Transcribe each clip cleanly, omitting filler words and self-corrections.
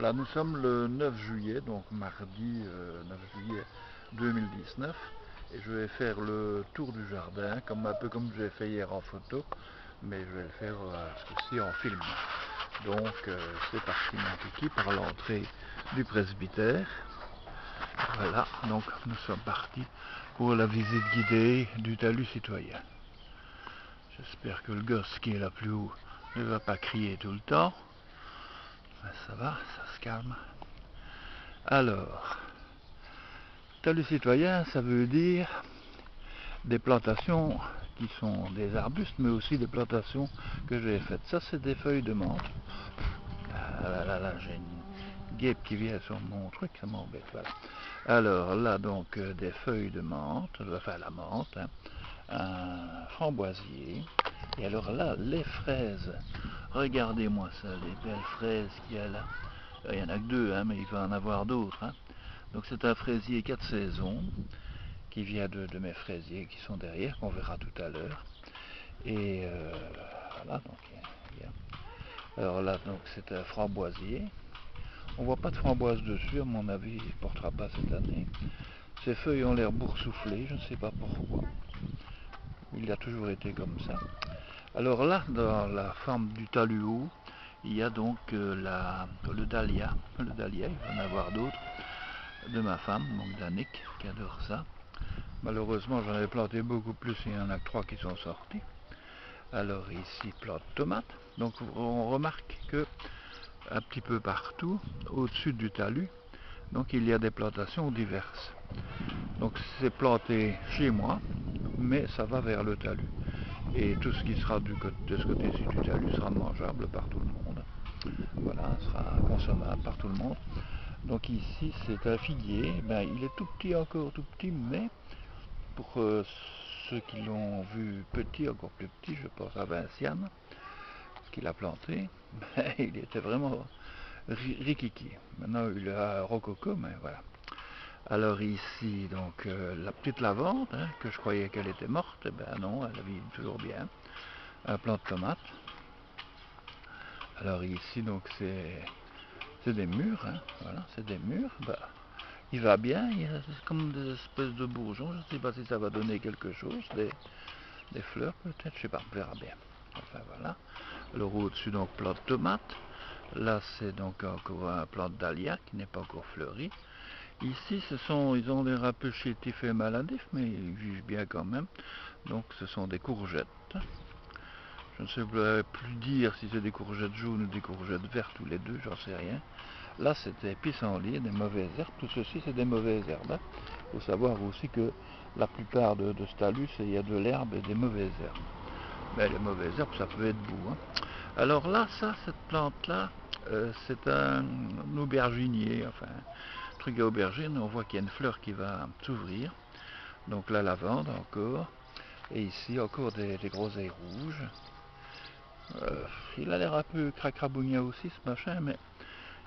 Là, nous sommes le 9 juillet, donc mardi 9 juillet 2019, et je vais faire le tour du jardin, un peu comme j'ai fait hier en photo, mais je vais le faire ce coup-ci en film. Donc c'est parti mon kiki par l'entrée du presbytère. Voilà, donc nous sommes partis pour la visite guidée du talus citoyen. J'espère que le gosse qui est là plus haut ne va pas crier tout le temps. Ça va, ça se calme. Alors, talus citoyen, ça veut dire des plantations qui sont des arbustes, mais aussi des plantations que j'ai faites. Ça, c'est des feuilles de menthe. Ah là, j'ai une guêpe qui vient sur mon truc, ça m'embête. Voilà. Alors là, donc, des feuilles de menthe, enfin la menthe, hein, un framboisier. Et alors là, les fraises. Regardez-moi ça, les belles fraises qu'il y a là. Il n'y en a que deux, hein, mais il va en avoir d'autres. Hein. Donc c'est un fraisier 4 saisons qui vient de mes fraisiers qui sont derrière, qu'on verra tout à l'heure. Et voilà, donc alors là, donc c'est un framboisier. On voit pas de framboise dessus, à mon avis, il ne portera pas cette année. Ses feuilles ont l'air boursouflées, je ne sais pas pourquoi. Il a toujours été comme ça. Alors là, dans la forme du talus, il y a donc le dahlia. Le dahlia, il va en avoir d'autres, de ma femme, donc d'Annick, qui adore ça. Malheureusement, j'en avais planté beaucoup plus, il y en a que 3 qui sont sortis. Alors ici, plante tomate. Donc on remarque que un petit peu partout, au-dessus du talus, donc il y a des plantations diverses. Donc c'est planté chez moi, mais ça va vers le talus. Et tout ce qui sera de ce côté-ci du talus sera mangeable par tout le monde. Voilà, sera consommable par tout le monde. Donc ici c'est un figuier, ben, il est tout petit, encore tout petit, mais pour ceux qui l'ont vu petit, encore plus petit, je pense à Vinciane, qu'il a planté, ben, il était vraiment rikiki. Maintenant il a rococo, mais voilà. Alors ici, donc la petite lavande, hein, que je croyais qu'elle était morte, eh ben non, elle vit toujours bien. Un plant de tomate. Alors ici, donc c'est des murs, hein, voilà, c'est des murs. Bah, il va bien, il y a comme des espèces de bourgeons, je ne sais pas si ça va donner quelque chose, des fleurs peut-être, je sais pas, on verra bien. Enfin voilà. Alors au-dessus, donc plant de tomate. Là, c'est donc encore un plant de dahlia qui n'est pas encore fleuri. Ici, ils ont l'air un peu chétifs et maladifs, mais ils vivent bien quand même. Donc, ce sont des courgettes. Je ne sais plus dire si c'est des courgettes jaunes ou des courgettes vertes ou les deux, j'en sais rien. Là, c'est des pissenlits, des mauvaises herbes. Tout ceci, c'est des mauvaises herbes. Hein. Il faut savoir aussi que la plupart de ce talus, il y a de l'herbe et des mauvaises herbes. Mais les mauvaises herbes, ça peut être beau. Hein. Alors là, cette plante-là, c'est un auberginier, enfin, truc à aubergine. On voit qu'il y a une fleur qui va s'ouvrir. Donc la lavande encore. Et ici, encore des groseilles rouges. Il a l'air un peu cracrabouillant aussi, ce machin, mais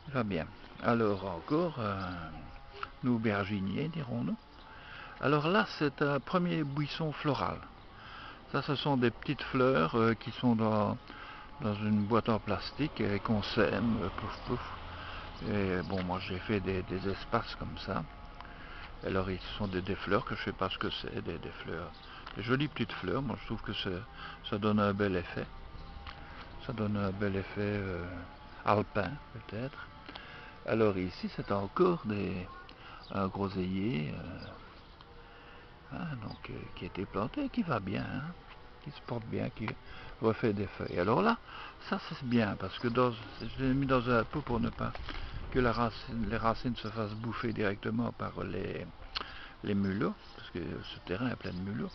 il va bien. Alors encore, un auberginier, dirons-nous. Alors là, c'est un premier buisson floral. Ça, ce sont des petites fleurs qui sont dans une boîte en plastique et qu'on sème, pouf pouf. Et bon, moi j'ai fait des espaces comme ça. Alors, ce sont des fleurs que je ne sais pas ce que c'est, des fleurs, des jolies petites fleurs. Moi, je trouve que ça donne un bel effet. Ça donne un bel effet alpin, peut-être. Alors ici, c'est encore un groseillier hein, donc, qui a été planté, qui va bien, hein, qui se porte bien, qui refait des feuilles. Alors là, ça c'est bien, parce que je l'ai mis dans un pot pour ne pas que les racines se fassent bouffer directement par les mulots, parce que ce terrain est plein de mulots.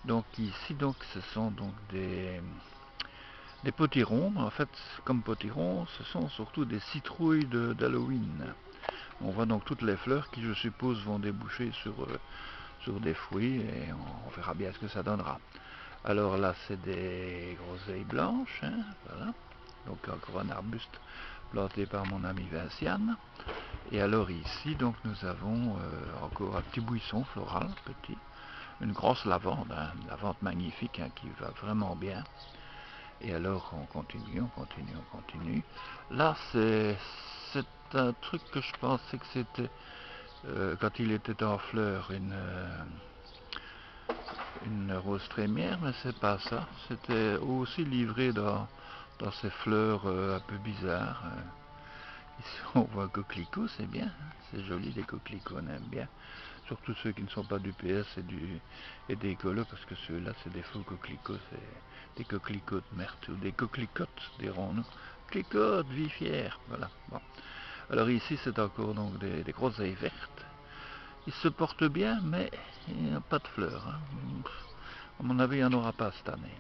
Donc ici, donc, ce sont donc des potirons. En fait, comme potirons, ce sont surtout des citrouilles d'Halloween. On voit donc toutes les fleurs qui, je suppose, vont déboucher sur des fruits et on verra bien ce que ça donnera. Alors là, c'est des groseilles blanches, hein, voilà. Donc encore un arbuste planté par mon ami Vinciane. Et alors ici, donc nous avons encore un petit buisson floral, petit, une grosse lavande, hein, une lavande magnifique hein, qui va vraiment bien. Et alors on continue. Là, c'est un truc que je pensais que c'était, quand il était en fleurs, une rose trémière, mais c'est pas ça. C'était aussi livré dans ces fleurs un peu bizarres. Ici on voit un coquelicot, c'est bien, hein, c'est joli les coquelicots, on aime bien. Surtout ceux qui ne sont pas du PS et des écolos, parce que ceux-là c'est des faux coquelicots, c'est des coquelicots de merde, ou des coquelicotes, dirons-nous. Coquelicotes, vie fière, voilà. Bon. Alors ici c'est encore donc des groseilles vertes. Ils se portent bien, mais il n'y a pas de fleurs. Hein. À mon avis, il n'y en aura pas cette année.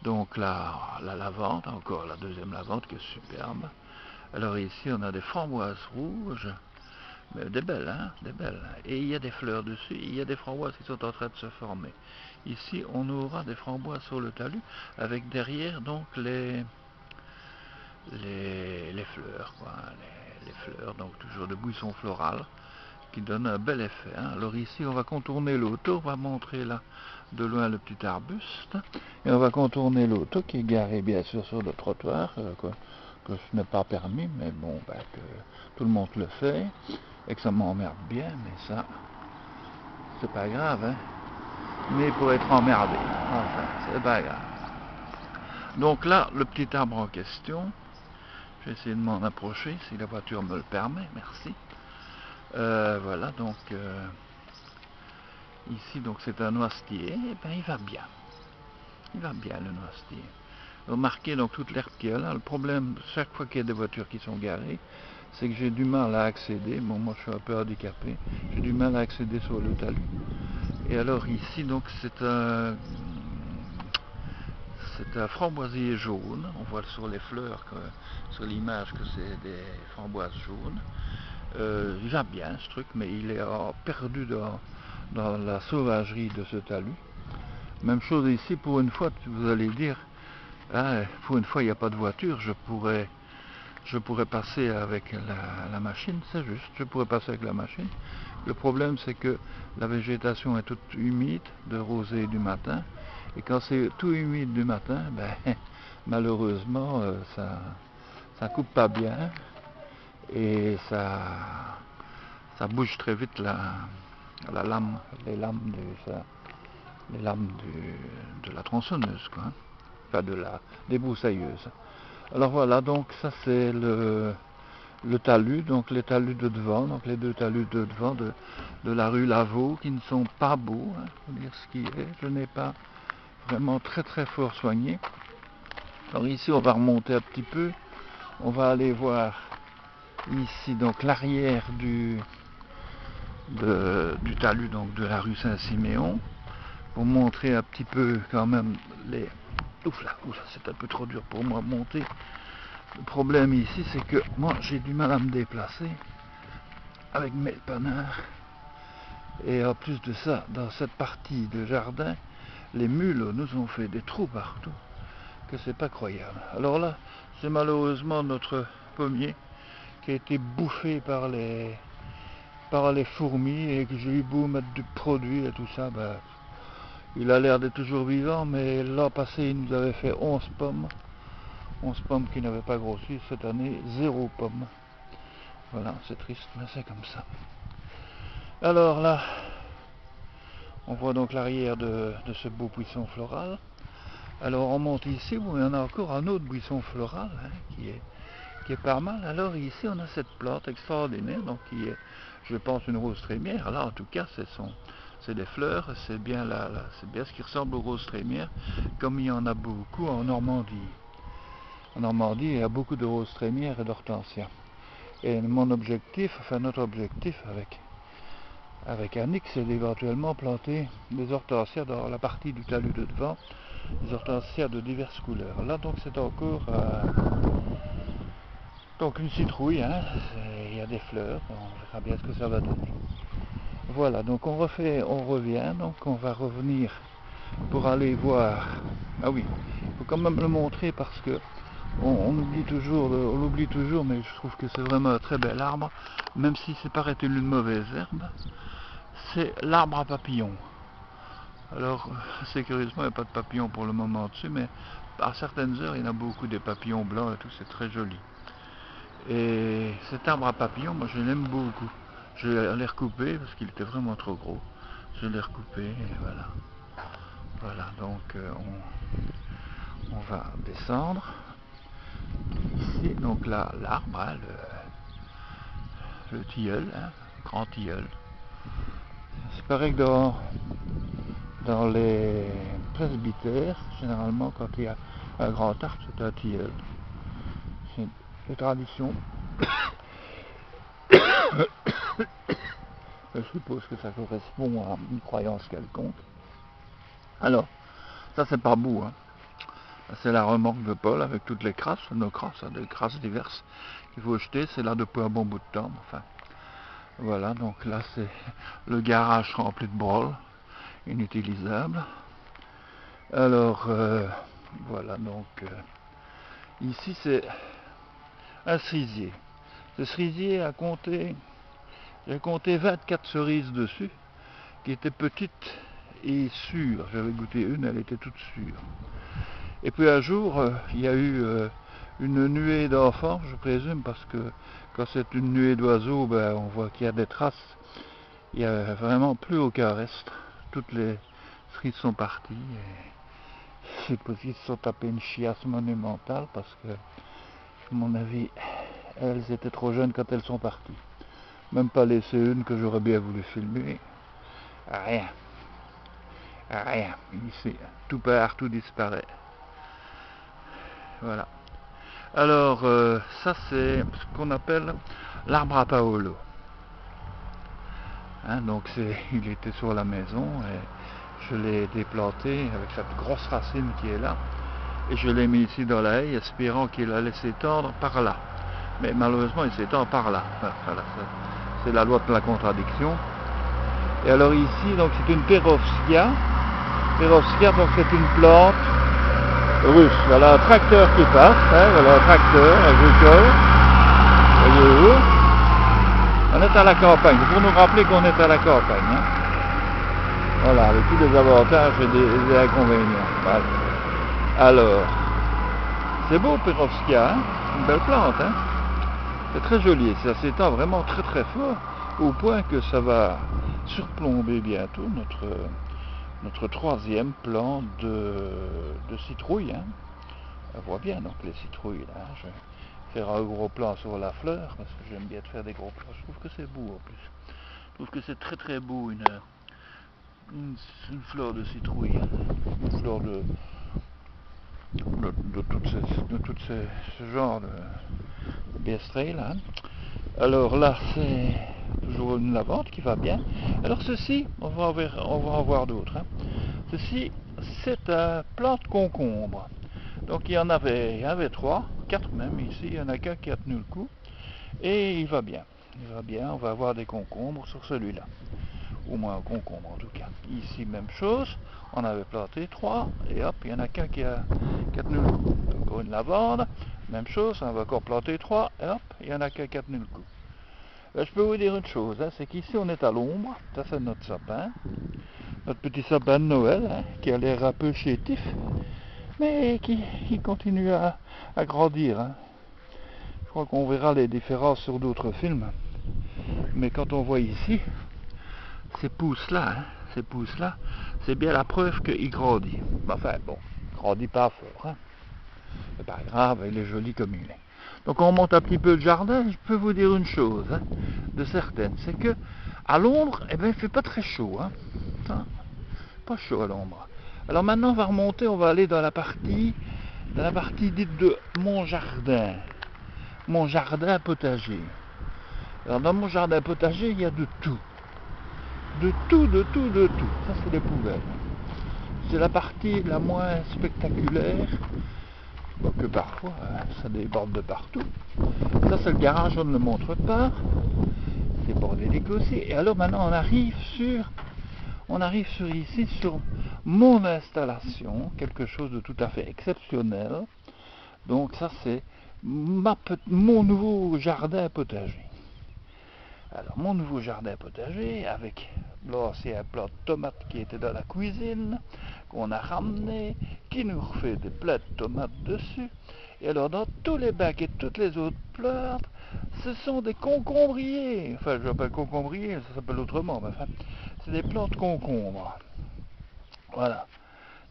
Donc la lavande, encore la deuxième lavande qui est superbe. Alors ici on a des framboises rouges, mais des belles, hein, des belles. Et il y a des fleurs dessus, il y a des framboises qui sont en train de se former. Ici on aura des framboises sur le talus, avec derrière donc les fleurs, quoi, les fleurs, donc toujours de buissons florales, qui donnent un bel effet. Hein. Alors ici on va contourner l'auto, on va montrer là de loin le petit arbuste, et on va contourner l'auto qui est garé bien sûr sur le trottoir, que ce n'est pas permis, mais bon, ben, que tout le monde le fait, et que ça m'emmerde bien, mais ça, c'est pas grave, hein. Mais pour être emmerdé, enfin, c'est pas grave. Donc là, le petit arbre en question, je vais essayer de m'en approcher, si la voiture me le permet, merci. Voilà, donc, ici, donc c'est un noisetier, et ben il va bien. Il va bien, le noisetier. Remarquez donc toute l'herbe qu'il y a là. Le problème, chaque fois qu'il y a des voitures qui sont garées, c'est que j'ai du mal à accéder. Bon, moi je suis un peu handicapé. J'ai du mal à accéder sur le talus. Et alors ici, donc c'est un framboisier jaune. On voit sur les fleurs, sur l'image, que c'est des framboises jaunes. Il va bien ce truc, mais il est perdu dans la sauvagerie de ce talus. Même chose ici, pour une fois, vous allez dire, ah, pour une fois il n'y a pas de voiture, je pourrais passer avec la machine, c'est juste, je pourrais passer avec la machine. Le problème c'est que la végétation est toute humide de rosée du matin, et quand c'est tout humide du matin, ben, malheureusement ça coupe pas bien, et ça bouge très vite la lame, les lames de la tronçonneuse, quoi. Enfin de la débroussailleuse. Alors voilà, donc ça c'est le talus, donc les talus de devant, donc les deux talus de devant de la rue Lavaux, qui ne sont pas beaux, hein, faut dire ce qui est. Je n'ai pas vraiment très très fort soigné. Alors ici on va remonter un petit peu, on va aller voir ici donc l'arrière du talus, donc de la rue Saint-Siméon, pour montrer un petit peu quand même les... Oufla, c'est un peu trop dur pour moi à monter. Le problème ici, c'est que moi j'ai du mal à me déplacer avec mes panards. Et en plus de ça, dans cette partie de jardin, les mules nous ont fait des trous partout, que c'est pas croyable. Alors là, c'est malheureusement notre pommier qui a été bouffé par les fourmis, et que j'ai eu beau mettre du produit et tout ça, ben, il a l'air d'être toujours vivant, mais l'an passé il nous avait fait 11 pommes. 11 pommes qui n'avaient pas grossi. Cette année, 0 pommes. Voilà, c'est triste, mais c'est comme ça. Alors là, on voit donc l'arrière de ce beau buisson floral. Alors on monte ici, où il y en a encore un autre buisson floral, hein, qui est pas mal. Alors ici, on a cette plante extraordinaire, donc qui est, je pense, une rose trémière. Là, en tout cas, c'est des fleurs, c'est bien c'est bien ce qui ressemble aux roses trémières, comme il y en a beaucoup en Normandie. En Normandie, il y a beaucoup de roses trémières et d'hortensias. Et mon objectif, enfin notre objectif avec Annick, c'est d'éventuellement planter des hortensias dans la partie du talus de devant, des hortensias de diverses couleurs. Là donc c'est encore donc une citrouille, hein, il y a des fleurs, on verra bien ce que ça va donner. Voilà, donc on revient, donc on va revenir pour aller voir. Ah oui, il faut quand même le montrer parce que on l'oublie toujours, mais je trouve que c'est vraiment un très bel arbre, même si c'est paraît-il une mauvaise herbe. C'est l'arbre à papillons. Alors, c'est curieusement, il n'y a pas de papillons pour le moment dessus, mais à certaines heures, il y en a beaucoup, des papillons blancs et tout, c'est très joli. Et cet arbre à papillons, moi je l'aime beaucoup. Je l'ai recoupé parce qu'il était vraiment trop gros. Je l'ai recoupé et voilà. Voilà, donc on va descendre ici. Donc là, l'arbre, hein, le tilleul, hein, le grand tilleul. C'est pareil que dans les presbytères, généralement quand il y a un grand arbre, c'est un tilleul. C'est une tradition. Je suppose que ça correspond à une croyance quelconque. Alors, ça c'est pas beau, hein. C'est la remorque de Paul avec toutes les crasses, nos crasses, des crasses diverses qu'il faut jeter. C'est là depuis un bon bout de temps. Enfin, voilà, donc là c'est le garage rempli de brôles, inutilisables. Alors, voilà, donc ici c'est un cerisier. Ce cerisier a compté, j'ai compté 24 cerises dessus, qui étaient petites et sûres. J'avais goûté une, elle était toute sûre. Et puis un jour, il y a eu une nuée d'enfants, je présume, parce que quand c'est une nuée d'oiseaux, ben, on voit qu'il y a des traces. Il n'y a vraiment plus aucun reste. Toutes les cerises sont parties. Et c'est possible qu'ils se sont tapés une chiasse monumentale parce que, à mon avis, elles étaient trop jeunes quand elles sont parties. Même pas laissé une que j'aurais bien voulu filmer. Rien. Rien. Ici, tout part, tout disparaît. Voilà. Alors, ça c'est ce qu'on appelle l'arbre à Paolo. Hein, donc il était sur la maison et je l'ai déplanté avec cette grosse racine qui est là. Et je l'ai mis ici dans la haie, espérant qu'il allait s'étendre par là. Mais malheureusement, il s'étend par là. Voilà, c'est la loi de la contradiction. Et alors ici, donc c'est une Perovskia. Perovskia, donc c'est une plante russe. Voilà un tracteur qui passe, hein, voilà un tracteur agricole. Voyez-vous, on est à la campagne. C'est pour nous rappeler qu'on est à la campagne. Hein. Voilà, avec tous les avantages et des inconvénients. Voilà. Alors, c'est beau Perovskia, hein, une belle plante. Hein. C'est très joli, ça s'étend vraiment très très fort, au point que ça va surplomber bientôt notre troisième plant de citrouille. Hein. On voit bien donc les citrouilles là. Je vais faire un gros plan sur la fleur parce que j'aime bien de faire des gros plans. Je trouve que c'est beau en plus. Je trouve que c'est très très beau une fleur de citrouille, une fleur de tout ce genre de bistré là. Alors là c'est toujours une lavande qui va bien. Alors ceci, on va en voir d'autres. Hein. Ceci c'est un plant de concombre. Donc il y avait 3, 4 même ici, il y en a qu'un qui a tenu le coup. Et il va bien, on va avoir des concombres sur celui-là. Au moins un concombre en tout cas. Ici même chose, on avait planté 3 et hop, il y en a qu'un qui a tenu le coup. Encore une lavande, même chose, on va encore planter 3 et hop, il y en a qu'un qui a tenu le coup. Là, je peux vous dire une chose, hein, c'est qu'ici on est à l'ombre, ça c'est notre sapin, notre petit sapin de Noël, hein, qui a l'air un peu chétif, mais qui continue à grandir. Hein. Je crois qu'on verra les différences sur d'autres films, mais quand on voit ici, ces pousses-là, hein, c'est bien la preuve qu'il grandit. Enfin bon, il grandit pas fort, hein. C'est pas grave, il est joli comme il est. Donc on monte un petit peu le jardin, je peux vous dire une chose, hein, de certaine, c'est que à l'ombre, eh ben, il fait pas très chaud, hein. Pas chaud à l'ombre. Alors maintenant on va remonter, on va aller dans la partie dite de mon jardin potager. Alors dans mon jardin potager, il y a de tout. De tout. Ça c'est les poubelles. C'est la partie la moins spectaculaire, que parfois ça déborde de partout. Ça c'est le garage, on ne le montre pas. C'est bordélique aussi. Et alors maintenant on arrive sur ici sur mon installation, quelque chose de tout à fait exceptionnel. Donc ça c'est mon nouveau jardin potager. Alors mon nouveau jardin potager avec l'ancien plant de tomates qui était dans la cuisine, qu'on a ramené, qui nous refait des plats de tomates dessus. Et alors dans tous les bacs et toutes les autres plantes, ce sont des concombriers. Enfin, je l'appelle concombriers, ça s'appelle autrement, mais enfin, c'est des plantes concombres. Voilà,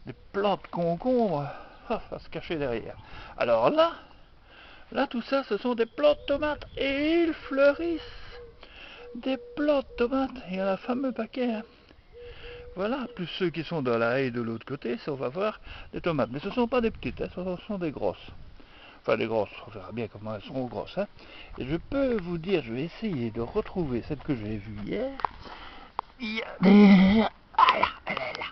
des plantes concombres, ça se cachait derrière. Alors là tout ça, ce sont des plantes tomates et ils fleurissent. Des plantes tomates, il y en a un fameux paquet. Hein. Voilà, plus ceux qui sont dans la haie de l'autre côté, ça on va voir des tomates. Mais ce ne sont pas des petites, hein, ce sont des grosses. Enfin des grosses, on verra bien comment elles sont grosses. Hein. Et je peux vous dire, je vais essayer de retrouver celle que j'ai vue hier. Il y a des... Ah là, elle est là.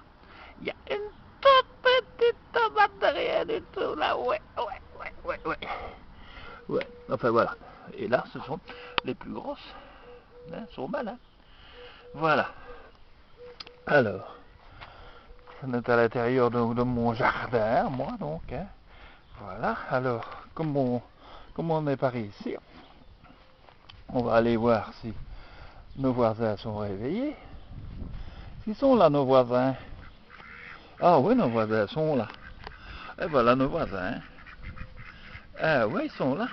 Il y a une toute petite tomate de rien du tout là, ouais. Ouais, enfin voilà. Et là, ce sont les plus grosses. Hein, sont malins. Voilà. Alors, on est à l'intérieur donc de mon jardin, moi donc. Hein. Voilà. Alors, comme on est par ici, on va aller voir si nos voisins sont réveillés. Ils sont là, nos voisins. Ah oui, nos voisins sont là. Et voilà nos voisins. Ah oui, ils sont là.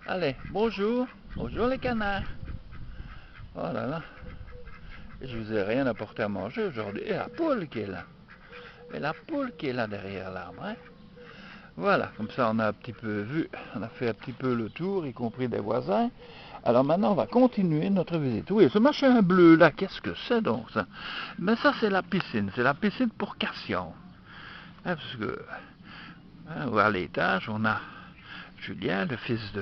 Allez, bonjour. Bonjour les canards. Oh là là. Je vous ai rien apporté à manger aujourd'hui. Et la poule qui est là. Et la poule qui est là derrière l'arbre. Hein. Voilà, comme ça on a un petit peu vu, on a fait un petit peu le tour, y compris des voisins. Alors maintenant on va continuer notre visite. Oui, ce machin bleu là, qu'est-ce que c'est donc ça? Mais ça c'est la piscine pour Cassian. Hein, parce que hein, à l'étage on a Julien, le fils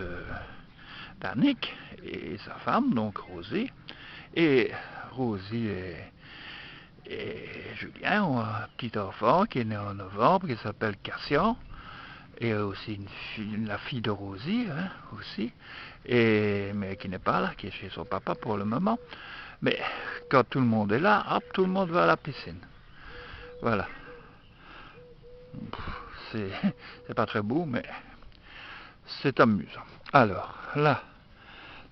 d'Annick, et sa femme, donc Rosie. Et Rosie et Julien ont un petit enfant qui est né en novembre, qui s'appelle Cassian. Et aussi la fille de Rosie, hein, aussi, mais qui n'est pas là, qui est chez son papa pour le moment. Mais quand tout le monde est là, hop, tout le monde va à la piscine. Voilà. C'est pas très beau, mais c'est amusant. Alors, là,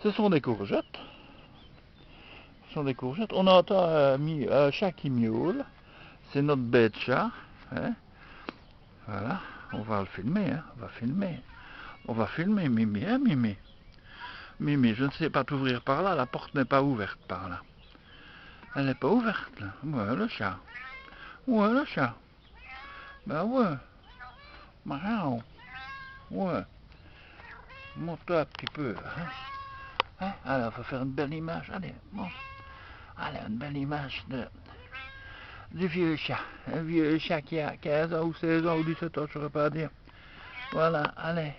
ce sont des courgettes. On entend un chat qui miaule. C'est notre bête chat. Hein. Voilà. On va le filmer, hein. On va filmer Mimi, hein, Mimi. Mimi, je ne sais pas t'ouvrir par là, la porte n'est pas ouverte par là. Elle n'est pas ouverte, là. Ouais, le chat. Ouais, le chat. Ben ouais. Marrant. Ouais. Monte-toi un petit peu, hein. Hein? Alors, il faut faire une belle image. Allez, monte. Allez, une belle image du vieux chat. Un vieux chat qui a 15 ans ou 16 ans ou 17 ans, je ne saurais pas dire. Voilà, allez.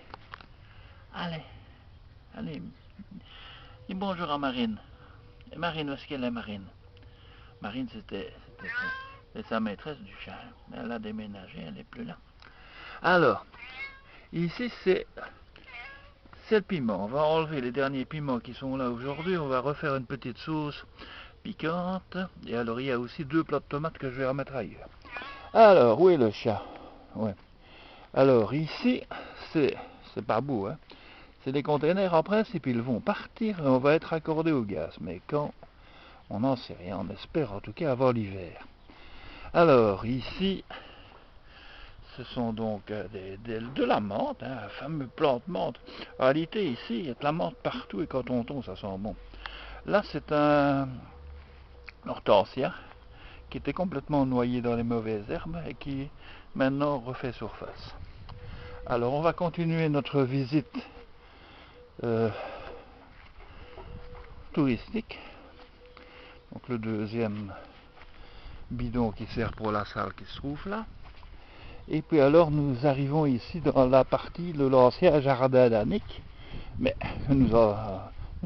Allez. Dis bonjour à Marine. Et Marine, où est-ce qu'elle est, Marine? Marine, c'était sa maîtresse du chat. Elle a déménagé, elle n'est plus là. Alors, ici, c'est le piment. On va enlever les derniers piments qui sont là aujourd'hui. On va refaire une petite sauce piquante. Et alors, il y a aussi 2 plats de tomates que je vais remettre ailleurs. Alors, où est le chat? Ouais. Alors, ici, c'est pas beau, hein. C'est des containers, en principe, ils vont partir et on va être accordé au gaz. Mais quand? On n'en sait rien, on espère en tout cas avant l'hiver. Alors, ici, ce sont donc de la menthe, hein, la fameuse plante menthe. En réalité, ici, il y a de la menthe partout et quand on tombe, ça sent bon. Là, c'est un hortensia qui était complètement noyé dans les mauvaises herbes et qui maintenant refait surface. Alors, on va continuer notre visite touristique. Donc, le deuxième bidon qui sert pour la salle qui se trouve là. Et puis alors nous arrivons ici dans la partie de l'ancien jardin d'Annick. Mais nous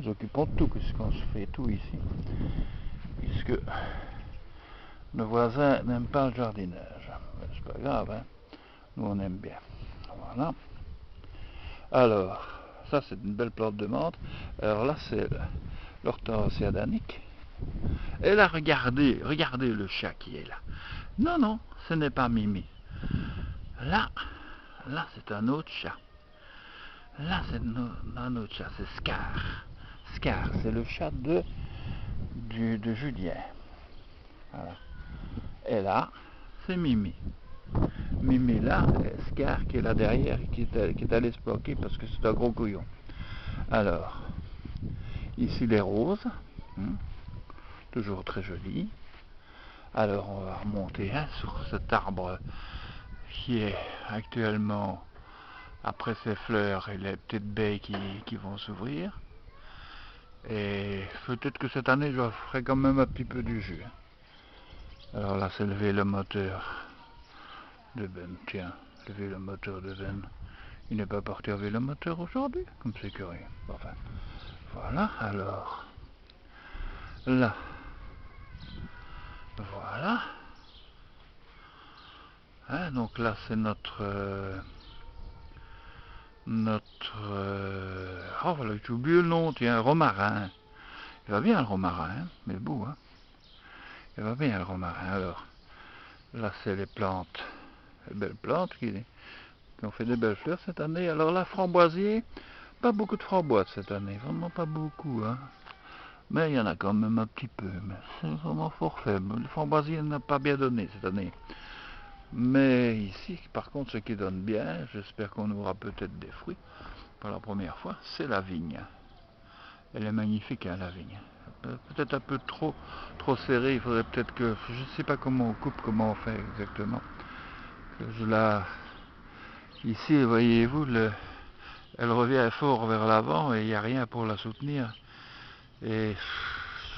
occupons de tout, puisqu'on se fait tout ici. Puisque nos voisins n'aiment pas le jardinage. C'est pas grave, hein. Nous on aime bien. Voilà. Alors, ça c'est une belle plante de menthe. Alors là c'est l'hortensia d'Annick. Et là regardez le chat qui est là. Non, ce n'est pas Mimi. Là c'est un autre chat. Là c'est un autre chat, c'est Scar. Scar, c'est le chat de Julien. Voilà. Et là, c'est Mimi. Mimi là, et Scar qui est là derrière, qui est allé se bloquer parce que c'est un gros couillon. Alors, ici les roses, toujours très jolies. Alors on va remonter sur cet arbre qui est actuellement après ses fleurs et les petites baies qui vont s'ouvrir. Et peut-être que cette année je ferai quand même un petit peu du jus. Alors là c'est lever le moteur de Ben. Tiens, lever le moteur de Ben. Il n'est pas parti avec le moteur aujourd'hui, comme c'est curieux. Enfin, voilà, alors là, voilà. Hein, donc là c'est notre oh voilà, j'ai oublié le nom, tiens, romarin. Il va bien le romarin, hein, mais beau, hein. Il va bien le romarin. Alors, là c'est les plantes, les belles plantes qui ont fait des belles fleurs cette année. Alors là, framboisier, pas beaucoup de framboises cette année, vraiment pas beaucoup, hein. Mais il y en a quand même un petit peu, mais c'est vraiment fort faible. Le framboisier n'a pas bien donné cette année. Mais ici, par contre, ce qui donne bien, j'espère qu'on aura peut-être des fruits pour la première fois, c'est la vigne. Elle est magnifique, hein, la vigne. Peut-être un peu trop serrée, il faudrait peut-être que, je ne sais pas comment on coupe, comment on fait exactement. Ici, voyez-vous, elle revient fort vers l'avant et il n'y a rien pour la soutenir. Et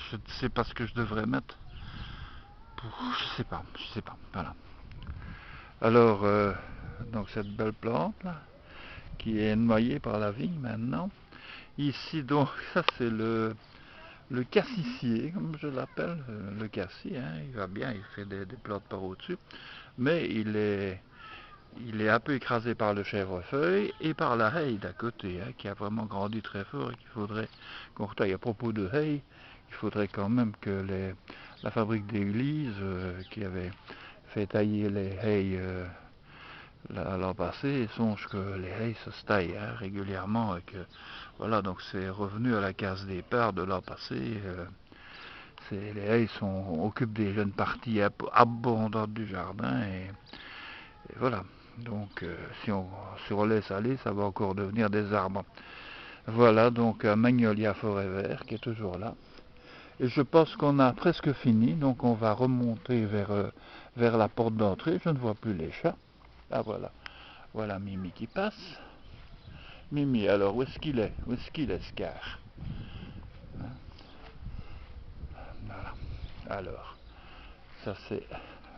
je ne sais pas ce que je devrais mettre. Je sais pas, voilà. Alors, donc cette belle plante là, qui est noyée par la vigne maintenant. Ici donc, ça c'est le cassissier, comme je l'appelle, le cassis, hein, il va bien, il fait des plantes par au-dessus, mais il est un peu écrasé par le chèvrefeuille et par la haie d'à côté, hein, qui a vraiment grandi très fort et qu'il faudrait qu'on retaille. À propos de haie, il faudrait quand même que la fabrique d'église qui avait fait tailler les haies l'an passé, songe que les haies se taillent, hein, régulièrement et que voilà, donc c'est revenu à la case départ de l'an passé. Les haies occupent des jeunes parties abondantes du jardin et voilà. Donc si on laisse aller, ça va encore devenir des arbres. Voilà, donc un magnolia forêt vert qui est toujours là. Et je pense qu'on a presque fini, donc on va remonter vers la porte d'entrée. Je ne vois plus les chats. Ah voilà, voilà Mimi qui passe. Mimi, alors où est-ce qu'il est? Où est-ce qu'il est, Scar? Voilà. Alors, ça c'est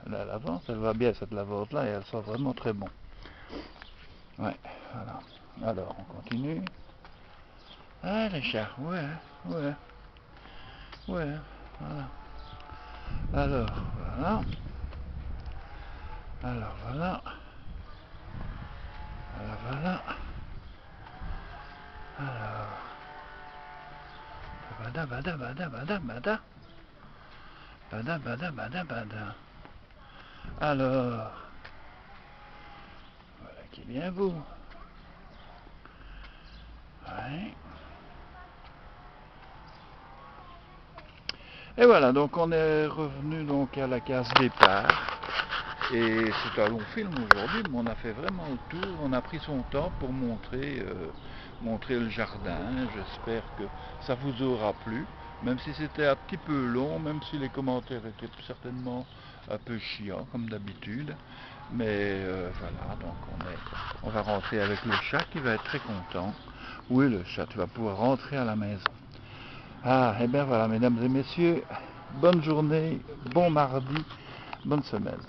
la lavande, elle va bien cette lavande là et elle sent vraiment très bon. Ouais, voilà. Alors, on continue. Ah, les chats, ouais, ouais, ouais, voilà. Alors, voilà. Alors, voilà. Alors, voilà. Alors, bada, bada, bada, bada, bada. Bada, bada, bada, bada. Alors, voilà qui est bien beau. Ouais. Et voilà, donc on est revenu donc à la case départ. Et c'est un long film aujourd'hui, mais on a fait vraiment le tour, on a pris son temps pour montrer le jardin. J'espère que ça vous aura plu, même si c'était un petit peu long, même si les commentaires étaient certainement un peu chiants comme d'habitude. Mais voilà, donc on va rentrer avec le chat qui va être très content. Oui, le chat, tu vas pouvoir rentrer à la maison. Ah, et bien voilà, mesdames et messieurs, bonne journée, bon mardi, bonne semaine.